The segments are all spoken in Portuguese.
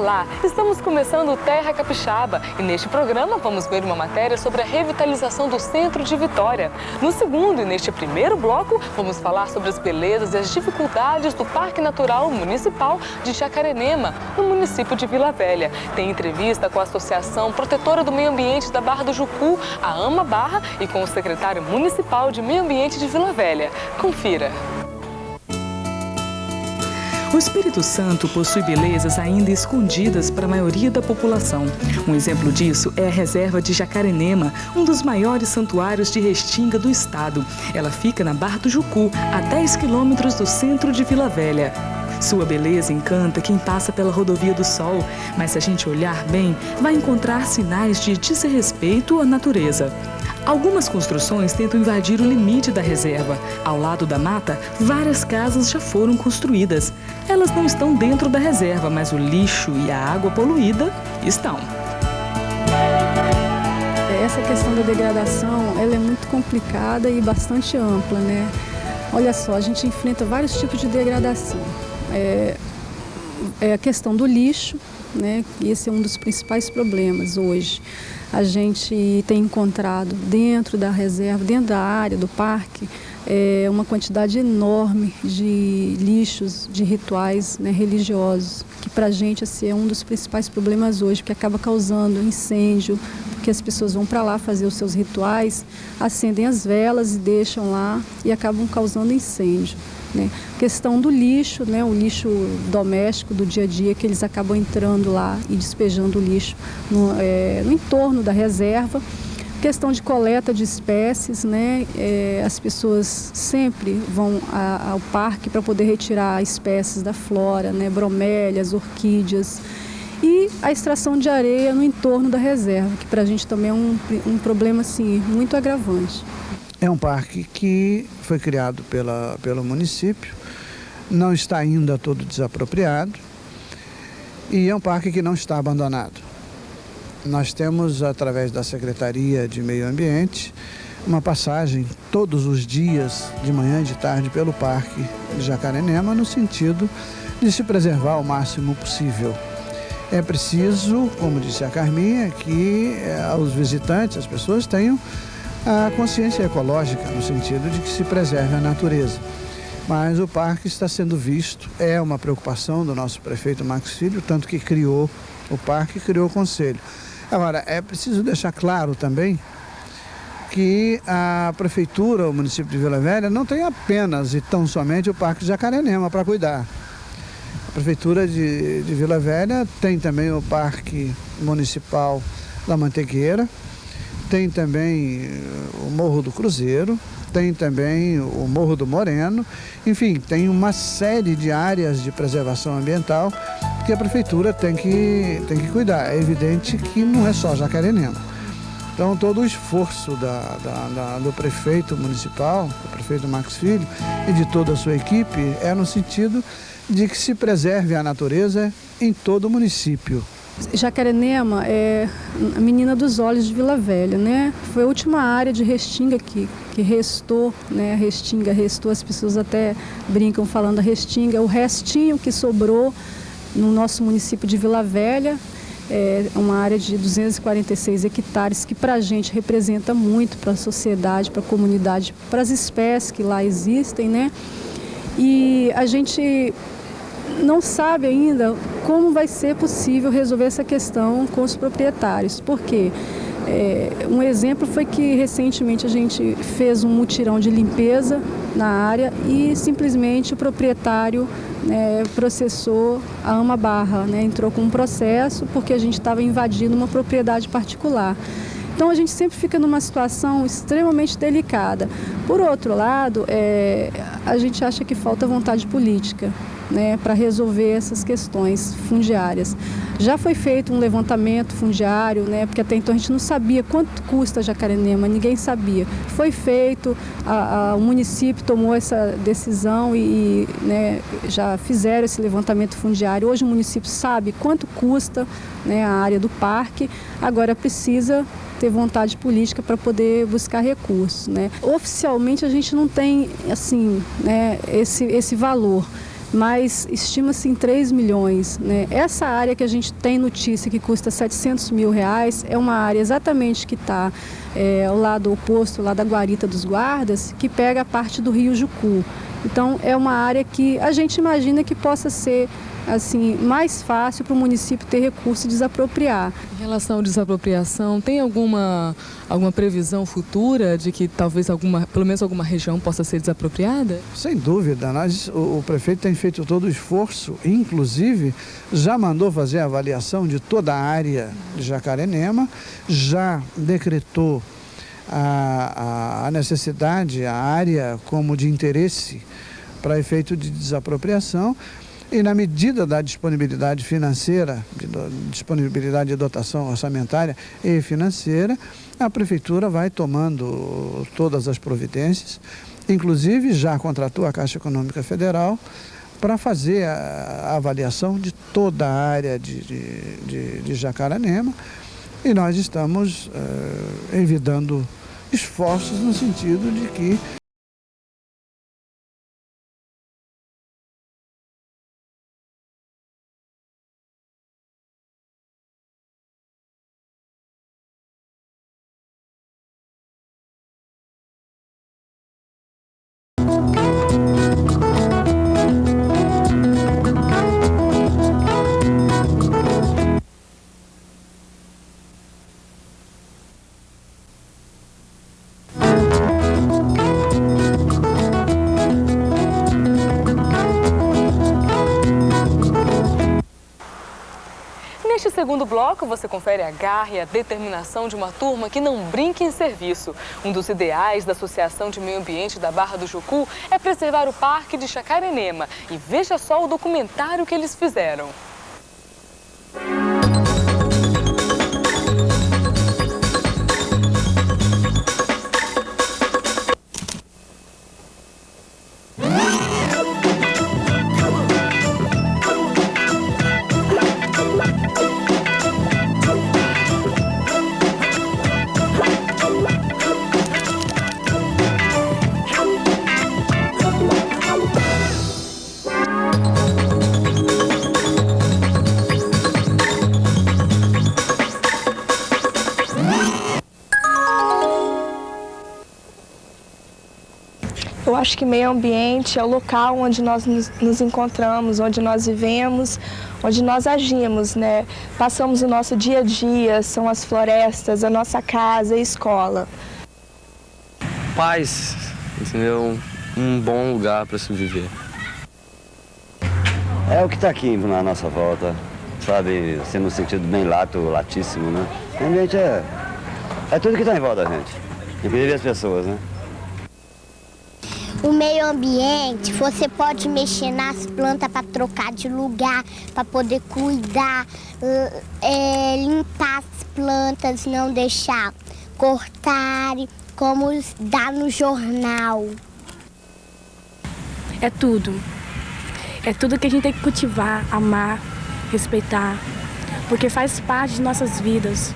Olá, estamos começando o Terra Capixaba e neste programa vamos ver uma matéria sobre a revitalização do centro de Vitória. No segundo e neste primeiro bloco, vamos falar sobre as belezas e as dificuldades do Parque Natural Municipal de Jacarenema, no município de Vila Velha. Tem entrevista com a Associação Protetora do Meio Ambiente da Barra do Jucu, a AMA Barra, e com o secretário municipal de Meio Ambiente de Vila Velha. Confira. O Espírito Santo possui belezas ainda escondidas para a maioria da população. Um exemplo disso é a reserva de Jacarenema, um dos maiores santuários de restinga do estado. Ela fica na Barra do Jucu, a 10 quilômetros do centro de Vila Velha. Sua beleza encanta quem passa pela Rodovia do Sol, mas se a gente olhar bem, vai encontrar sinais de desrespeito à natureza. Algumas construções tentam invadir o limite da reserva. Ao lado da mata, várias casas já foram construídas. Elas não estão dentro da reserva, mas o lixo e a água poluída estão. Essa questão da degradação, ela é muito complicada e bastante ampla, né? Olha só, a gente enfrenta vários tipos de degradação. É a questão do lixo, né? E esse é um dos principais problemas hoje. A gente tem encontrado dentro da reserva, dentro da área do parque, uma quantidade enorme de lixos, de rituais, né, religiosos, que para a gente assim, é um dos principais problemas hoje, porque acaba causando incêndio, porque as pessoas vão para lá fazer os seus rituais, acendem as velas e deixam lá e acabam causando incêndio. Né? Questão do lixo, né? O lixo doméstico do dia a dia, que eles acabam entrando lá e despejando o lixo no entorno da reserva. Questão de coleta de espécies, né? As pessoas sempre vão ao parque para poder retirar espécies da flora, né? Bromélias, orquídeas. E a extração de areia no entorno da reserva, que para a gente também é um problema assim, muito agravante. É um parque que foi criado pelo município, não está ainda todo desapropriado e é um parque que não está abandonado. Nós temos, através da Secretaria de Meio Ambiente, uma passagem todos os dias, de manhã e de tarde, pelo Parque de Jacarenema, no sentido de se preservar o máximo possível. É preciso, como disse a Carminha, que os visitantes, as pessoas tenham a consciência ecológica, no sentido de que se preserve a natureza. Mas o parque está sendo visto, é uma preocupação do nosso prefeito Max Filho, tanto que criou o parque e criou o conselho. Agora, é preciso deixar claro também que a prefeitura, o município de Vila Velha, não tem apenas e tão somente o Parque de Jacarenema para cuidar. A prefeitura de Vila Velha tem também o Parque Municipal da Mantegueira, tem também o Morro do Cruzeiro, tem também o Morro do Moreno, enfim, tem uma série de áreas de preservação ambiental que a prefeitura tem que cuidar. É evidente que não é só Jacarenema. Então, todo o esforço do prefeito municipal, do prefeito Max Filho e de toda a sua equipe é no sentido de que se preserve a natureza em todo o município. Jacarenema é a menina dos olhos de Vila Velha, né? Foi a última área de restinga que restou, né? A restinga restou, as pessoas até brincam falando a restinga, o restinho que sobrou no nosso município de Vila Velha, é uma área de 246 hectares que para a gente representa muito para a sociedade, para a comunidade, para as espécies que lá existem, né? E a gente não sabe ainda como vai ser possível resolver essa questão com os proprietários. Por quê? Um exemplo foi que recentemente a gente fez um mutirão de limpeza na área e simplesmente o proprietário processou a AMA Barra, entrou com um processo porque a gente estava invadindo uma propriedade particular. Então a gente sempre fica numa situação extremamente delicada. Por outro lado, a gente acha que falta vontade política, para resolver essas questões fundiárias. Já foi feito um levantamento fundiário, porque até então a gente não sabia quanto custa Jacarenema, ninguém sabia. Foi feito, o município tomou essa decisão e já fizeram esse levantamento fundiário. Hoje o município sabe quanto custa a área do parque, agora precisa ter vontade política para poder buscar recursos. Oficialmente a gente não tem assim, esse valor. mas estima-se em 3 milhões. Né? Essa área que a gente tem notícia que custa R$700 mil é uma área exatamente que está ao lado oposto, lá da Guarita dos Guardas, que pega a parte do Rio Jucu. Então, é uma área que a gente imagina que possa ser assim, mais fácil para o município ter recurso e desapropriar. Em relação à desapropriação, tem alguma previsão futura de que talvez pelo menos alguma região possa ser desapropriada? Sem dúvida, o prefeito tem feito todo o esforço, inclusive já mandou fazer a avaliação de toda a área de Jacarenema, já decretou a necessidade, a área como de interesse para efeito de desapropriação. E na medida da disponibilidade financeira, disponibilidade de dotação orçamentária e financeira, a Prefeitura vai tomando todas as providências, inclusive já contratou a Caixa Econômica Federal para fazer a avaliação de toda a área de Jacarenema, e nós estamos envidando esforços no sentido de que Neste segundo bloco, você confere a garra e a determinação de uma turma que não brinca em serviço. Um dos ideais da Associação de Meio Ambiente da Barra do Jucu é preservar o Parque de Jacarenema. E veja só o documentário que eles fizeram. Eu acho que meio ambiente é o local onde nós nos encontramos, onde nós vivemos, onde nós agimos, né? Passamos o nosso dia a dia, são as florestas, a nossa casa, a escola. Paz, entendeu? Um bom lugar para se viver. É o que está aqui na nossa volta, sabe? Sendo um sentido bem latíssimo, né? O ambiente é tudo que está em volta da gente, inclusive as pessoas, né? O meio ambiente, você pode mexer nas plantas para trocar de lugar, para poder cuidar, limpar as plantas, não deixar cortarem, como dá no jornal. É tudo. É tudo que a gente tem que cultivar, amar, respeitar, porque faz parte de nossas vidas.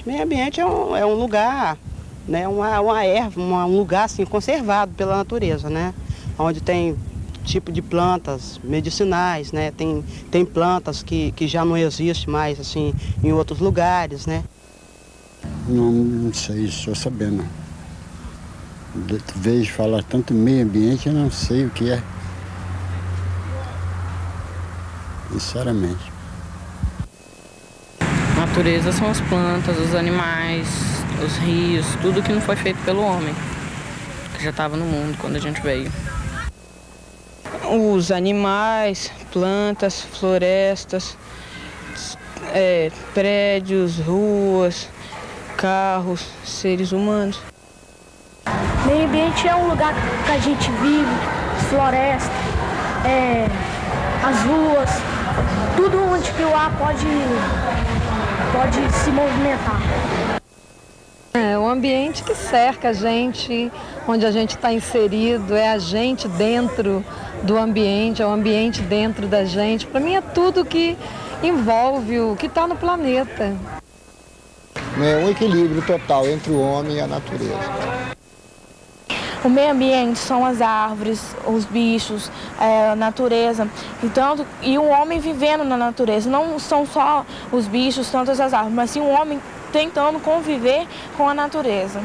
O meio ambiente é um lugar, né, uma erva, um lugar assim, conservado pela natureza, né, onde tem tipo de plantas medicinais, né, tem plantas que já não existem mais assim, em outros lugares, né. Não sei, estou sabendo. Vejo falar tanto meio ambiente, eu não sei o que é. Sinceramente. Natureza são as plantas, os animais, os rios, tudo que não foi feito pelo homem, que já estava no mundo quando a gente veio. Os animais, plantas, florestas, prédios, ruas, carros, seres humanos. Meio ambiente é um lugar que a gente vive, floresta, as ruas, tudo onde que o ar pode se movimentar. É o ambiente que cerca a gente, onde a gente está inserido, é a gente dentro do ambiente, é o ambiente dentro da gente. Para mim é tudo que envolve o que está no planeta. É um equilíbrio total entre o homem e a natureza. O meio ambiente são as árvores, os bichos, a natureza, e o homem vivendo na natureza. Não são só os bichos, tantas as árvores, mas sim o homem tentando conviver com a natureza.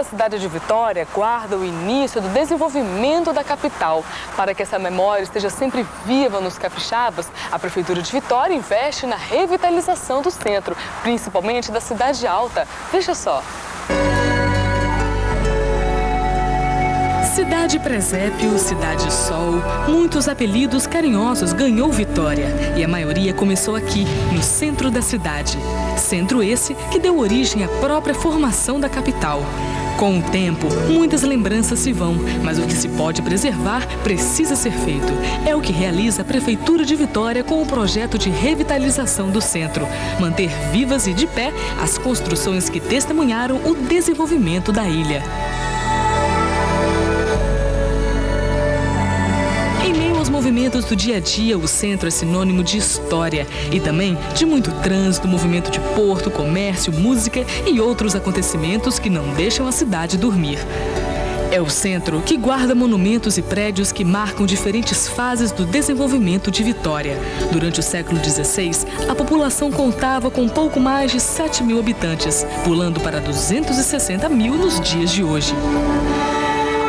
da cidade de Vitória guarda o início do desenvolvimento da capital. Para que essa memória esteja sempre viva nos capixabas, a Prefeitura de Vitória investe na revitalização do centro, principalmente da Cidade Alta. Veja só. Cidade Presépio, Cidade Sol, muitos apelidos carinhosos ganhou Vitória e a maioria começou aqui, no centro da cidade. Centro esse que deu origem à própria formação da capital. Com o tempo, muitas lembranças se vão, mas o que se pode preservar precisa ser feito. É o que realiza a Prefeitura de Vitória com o projeto de revitalização do centro. Manter vivas e de pé as construções que testemunharam o desenvolvimento da ilha. Os movimentos do dia a dia, o centro é sinônimo de história e também de muito trânsito, movimento de porto, comércio, música e outros acontecimentos que não deixam a cidade dormir. É o centro que guarda monumentos e prédios que marcam diferentes fases do desenvolvimento de Vitória. Durante o século XVI, a população contava com pouco mais de 7 mil habitantes, pulando para 260 mil nos dias de hoje.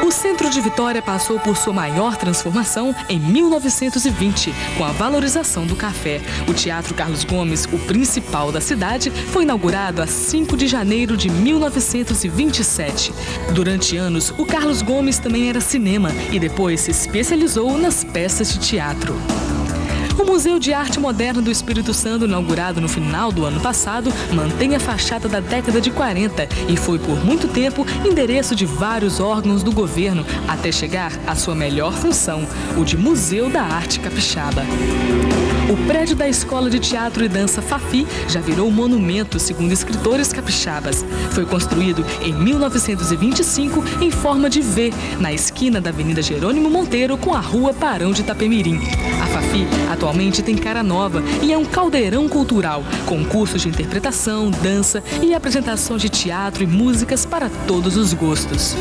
O centro de Vitória passou por sua maior transformação em 1920, com a valorização do café. O Teatro Carlos Gomes, o principal da cidade, foi inaugurado a 5 de janeiro de 1927. Durante anos, o Carlos Gomes também era cinema e depois se especializou nas peças de teatro. O Museu de Arte Moderna do Espírito Santo, inaugurado no final do ano passado, mantém a fachada da década de 40 e foi por muito tempo endereço de vários órgãos do governo, até chegar à sua melhor função, o de Museu da Arte Capixaba. O prédio da Escola de Teatro e Dança Fafi já virou monumento, segundo escritores capixabas. Foi construído em 1925 em forma de V, na esquina da Avenida Jerônimo Monteiro com a Rua Barão de Itapemirim. A Fafi atualmente tem cara nova e é um caldeirão cultural, com cursos de interpretação, dança e apresentação de teatro e músicas para todos os gostos.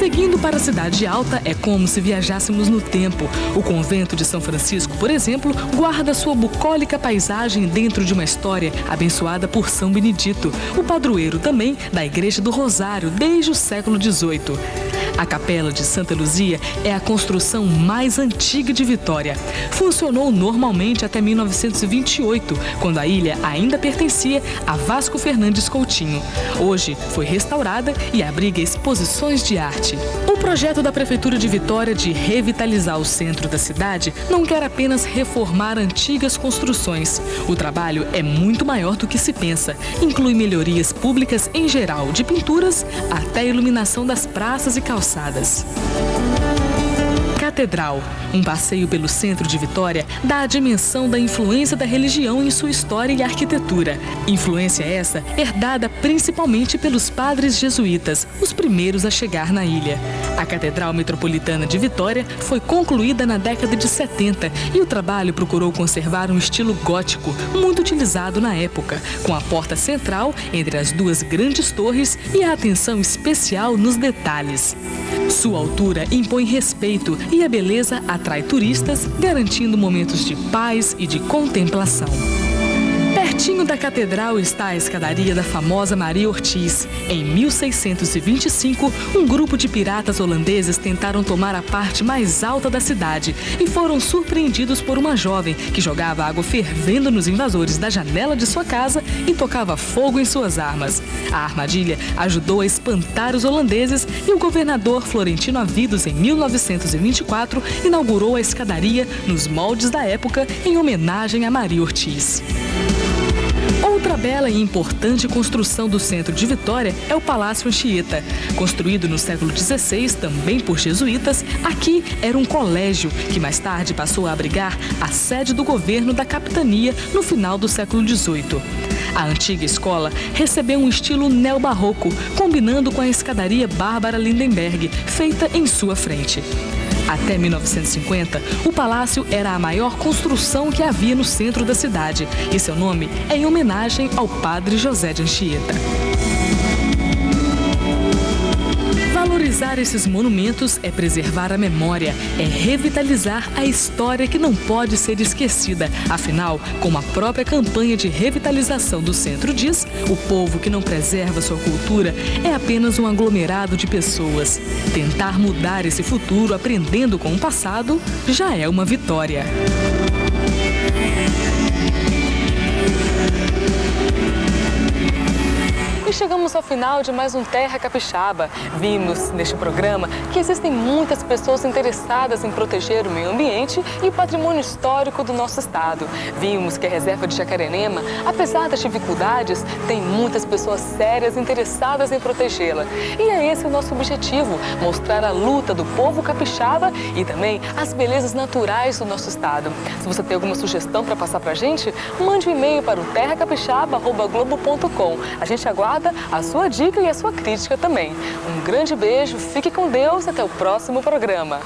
Seguindo para a Cidade Alta, é como se viajássemos no tempo. O convento de São Francisco, por exemplo, guarda sua bucólica paisagem dentro de uma história abençoada por São Benedito, o padroeiro também da Igreja do Rosário desde o século XVIII. A Capela de Santa Luzia é a construção mais antiga de Vitória. Funcionou normalmente até 1928, quando a ilha ainda pertencia a Vasco Fernandes Coutinho. Hoje foi restaurada e abriga exposições de arte. O projeto da Prefeitura de Vitória de revitalizar o centro da cidade não quer apenas reformar antigas construções. O trabalho é muito maior do que se pensa. Inclui melhorias públicas em geral, de pinturas até a iluminação das praças e calçadas. Catedral. Um passeio pelo centro de Vitória dá a dimensão da influência da religião em sua história e arquitetura. Influência essa herdada principalmente pelos padres jesuítas, os primeiros a chegar na ilha. A Catedral Metropolitana de Vitória foi concluída na década de 70 e o trabalho procurou conservar um estilo gótico, muito utilizado na época, com a porta central entre as duas grandes torres e a atenção especial nos detalhes. Sua altura impõe respeito e a beleza atrai turistas, garantindo momentos de paz e de contemplação. Pertinho da catedral está a escadaria da famosa Maria Ortiz. Em 1625, um grupo de piratas holandeses tentaram tomar a parte mais alta da cidade e foram surpreendidos por uma jovem que jogava água fervendo nos invasores da janela de sua casa e tocava fogo em suas armas. A armadilha ajudou a espantar os holandeses e o governador Florentino Avidos, em 1924, inaugurou a escadaria nos moldes da época em homenagem a Maria Ortiz. Outra bela e importante construção do centro de Vitória é o Palácio Anchieta. Construído no século XVI, também por jesuítas, aqui era um colégio que mais tarde passou a abrigar a sede do governo da capitania no final do século XVIII. A antiga escola recebeu um estilo neobarroco, combinando com a escadaria Bárbara Lindenberg, feita em sua frente. Até 1950, o palácio era a maior construção que havia no centro da cidade e seu nome é em homenagem ao padre José de Anchieta. Valorizar esses monumentos é preservar a memória, é revitalizar a história que não pode ser esquecida. Afinal, como a própria campanha de revitalização do centro diz, o povo que não preserva sua cultura é apenas um aglomerado de pessoas. Tentar mudar esse futuro aprendendo com o passado já é uma vitória. E chegamos ao final de mais um Terra Capixaba. Vimos neste programa que existem muitas pessoas interessadas em proteger o meio ambiente e o patrimônio histórico do nosso estado. Vimos que a reserva de Jacarenema, apesar das dificuldades, tem muitas pessoas sérias interessadas em protegê-la. E é esse o nosso objetivo, mostrar a luta do povo capixaba e também as belezas naturais do nosso estado. Se você tem alguma sugestão para passar para a gente, mande um e-mail para o terracapixaba@globo.com. A gente aguarda a sua dica e a sua crítica também. Um grande beijo, fique com Deus, até o próximo programa.